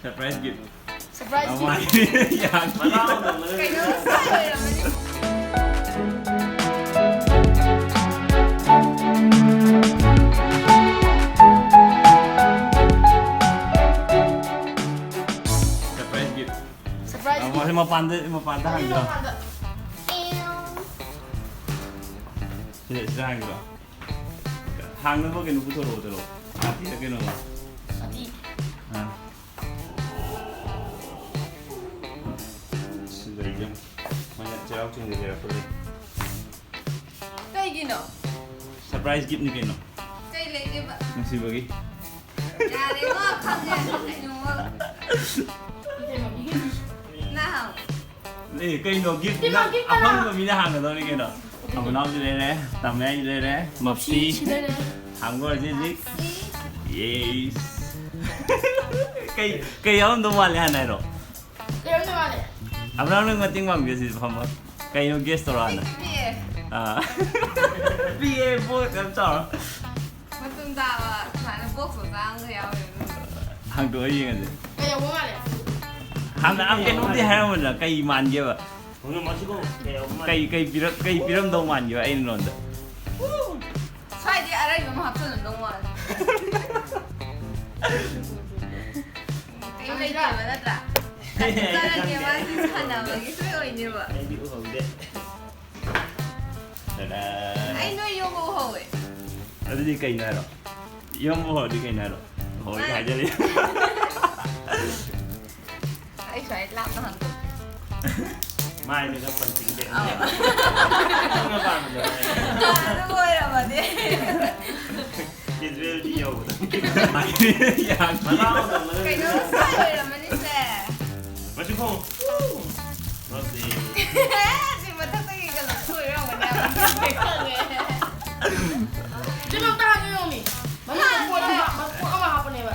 surprise gift surprise เอา gift ไว้อยาก มาเล่าหนึ่งเลย Kaya sa'yo naman yung... surprise gift surprise เอา gift มาpandahan ko silahan ko hang na ba kinuputuro ati na kinuha Ati ha sila yun mana cakap cuma dia boleh Kaya gino? surprise gift ni kino Kaya lagi ba? masih bagi Yari mo, kanya. Ano mo? Now. kino gift Di ba, gift ka apa na? mo minahang na ni kino apa nam jile tamay jile mapsi 한국어 지직 yes kay ông đâu mà lại này rồi kaya naman eh अब round में टिंग मांग गेसी हम कहीं no guest तो रहा Piye. BA बोल कर चार Matunda ba? Sana box o tang kaya yun. हम तो ये कहते kaya mo nga eh हम के नो दे है मतलब कई मान गया बा 오늘 마시고 कई पिरम दो मान गया इन लोग Try di aray mo mahapson ng dongwan. Tingnan niyo ba natra? Talaga niya ba si sana mag-isip ko niyo ba? 애비 우는데 Ay no yung buho eh. अरे जी कहीं ना रो ये हम हो दी कहीं ना रो हो क्या जले Ay try lang na hangko. 마이는 건 띵데 Oh. 정말 반응 Ano ko naman eh? 이즈웰 디오보다 यार 마라오는 Kaya sa'yo naman yun eh. 마시고 어디 Si matatagay ka lang ko yung manyaman eh. di ba tahan nyo yung mi magpuan ka mahapon eh ba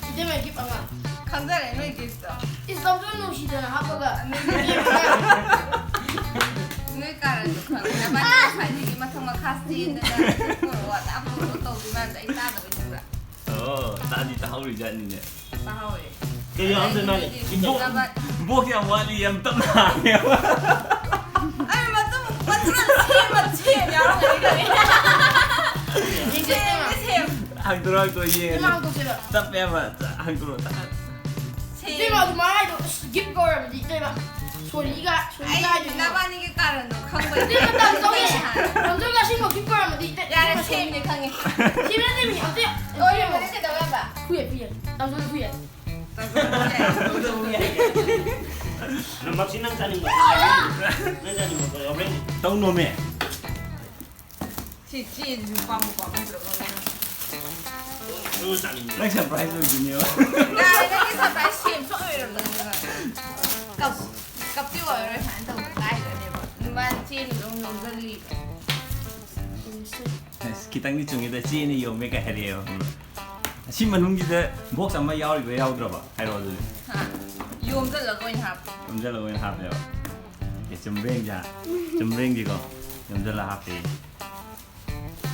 hindi may gift ang nga Kandara, ano yung gift to? islam doon nung siya na hapon ka Ano yung karan ko kang naman yung pwede matang makastin na at ako ito gumanda itado ito ba? oh tadi tahu di jalan ni Pahaw eh. 그게 아무튼 말이 이거 buat yang wali yang tenang ya Ay, matsi! Yaro nga ikaw eh. hindi naman Sim! ang turag ko di ye ba ang sila tapi apa ang turag di ba dumaya ito gift ko rin di ba 소리가 Ay, ito naman yung karan no. Kambay. hindi ba 남자가 신고 gift ko rin di Yara, Sim ni Kang eh. 시민님이 어때 Oye, mo rin siya daw ba? 후회 남자는 후회 는 막신랑 짜는 거 짜는 거 오렌지 tao nome Si Chin, yung pamukha 또 짜는 거 like surprise mo niyo Dahil nag-surprise Sim, so meron lang nga. Kaptiwa, meron saan ito kahit ano ba? Naman Chin, yung gali. kitang ni chung ida chi ni yo me ka heriyo si manung gi da box amma yaw ri yaw dra ba hai ro du Ha? Yung dala ko yung hap. yum ja lo wen hap yo ye chumreng gi ko yum ja la hap pe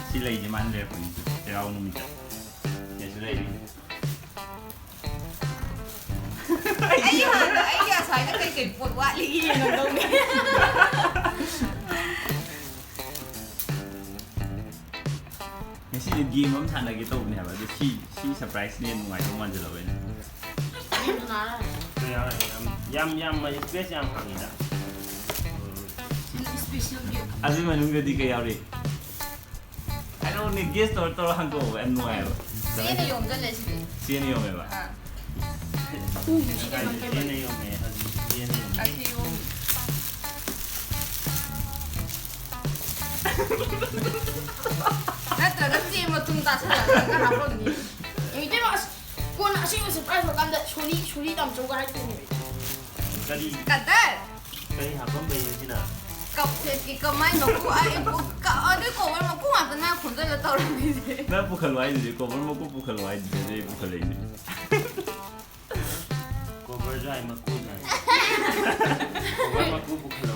si lai ji man le ko ni te yaw nu mi ta ye si lai Ay, sa'yo na kay putwa. Ligiyan ng daw niya. si ni gi mom than gi to ne ba si surprise ni nu ngai to man ja lo wen 이거 나라 그냥 얌얌 스페셜 합니다 스페셜 gift asi manung gi di ka yaw ri I don't need guest to hang ko em nu ai ba Sino yung dala siya? si ni yo me ba Ah, 얘네요 매 얘네요 kasi yung... Nato, kasi mo tumta sa lang kahapon niya. 이때 막 그건 아시고 surprise 막 간다 소리 담 저거 할 때는 까리 Kadal! 까리 한번 배우지나 Kamay mo ko ay ano ko wala mo ko nga na kun dala tao lang din. na bu khan wai di ko mo ko bu khan wai di bu khan ni 고벌자이 막고나 고벌 막고 부끄러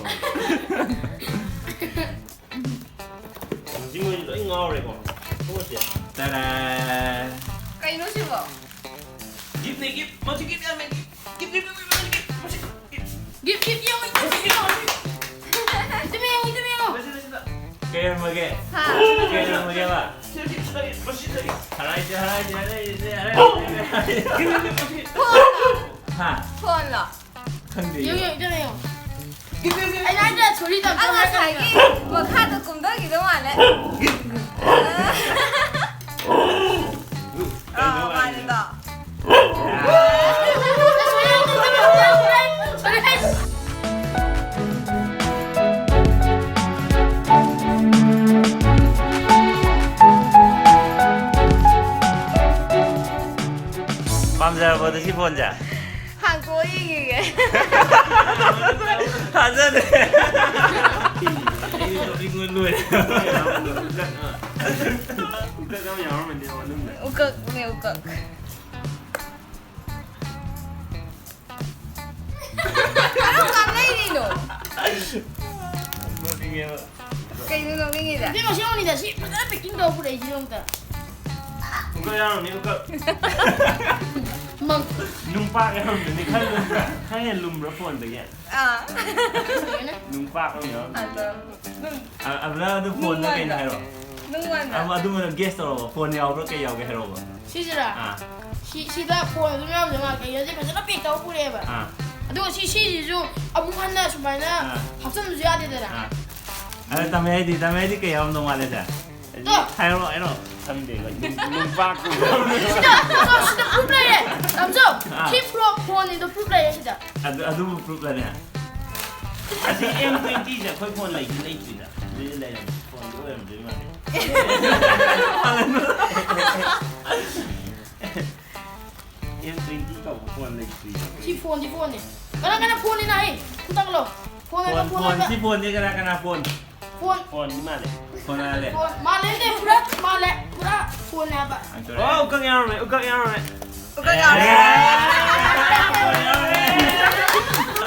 지금 이거 ingao rồi còn không có tiền ta da Kay no siya ba? gift give masih give ya men give masih Give yung itu mo. Kayak mage. Ha. Kayak mage ba? masih Harai. Ha. Phone lo. Khandi. Yung itu mo. Ay nada 소리 다 Ang asay ki. Magkado kung daw gito man eh. Oh, mali to. 밤잘 버드시 본자. 한국 이기게. 하자네. 이거 누에. udah kamu yang orang dia orang mana Ukak, ni ukak. Ano ka na ini no? Kay no ngi da. Pero si oni da si, pero peking do pura iji dong ta. udah yang ini udah Mang. numpak yang ini kan lum berapa deh ya Ah. numpak kamu ya Ano? Abra du phone na kay na hero. Nungwan na. Adu mo guest ro phone yaw ro kay yaw ke hero ba. 시즈라. Ah. 시다 포 누면 누면 게 여지 가서 삐 더 뿌려 봐. Ah. 아도 시지 좀 아무 하나 수마나 합선 줘야 되더라. Ah. Ada tamedi kay yaw no male sa. Hero hero. sambil numpak 시다 풀플레이. 남자. 키 프로 폰이도 풀플레이 시다. Adu mo proof la niya. Kasi M20 siya, kaya phone like sila. Hindi nila yung phone ko, M20 man eh. M20 ka, phone like sila. 키 폰이. 가나 폰이나 해. kutaklo. 폰에도 Phone si phone ni kana phone. 폰. Phone ni mali. Phone ale. 폰 말레데 프라 말레 프라 폰 해봐. Oh, ukang yang ramai, ukang yang ramai. Ukak ka.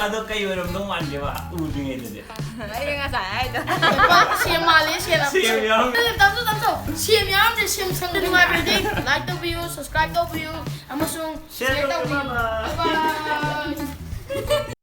Ado kayo ram no man di ba? Uding ito de. Ay nga sa ay to. 시에 말레 시에 나. Siyam. 담소. 시에 명제 시에 선들 누가 베디. like the view, subscribe the view. 아무슨 Share the view. Bye bye.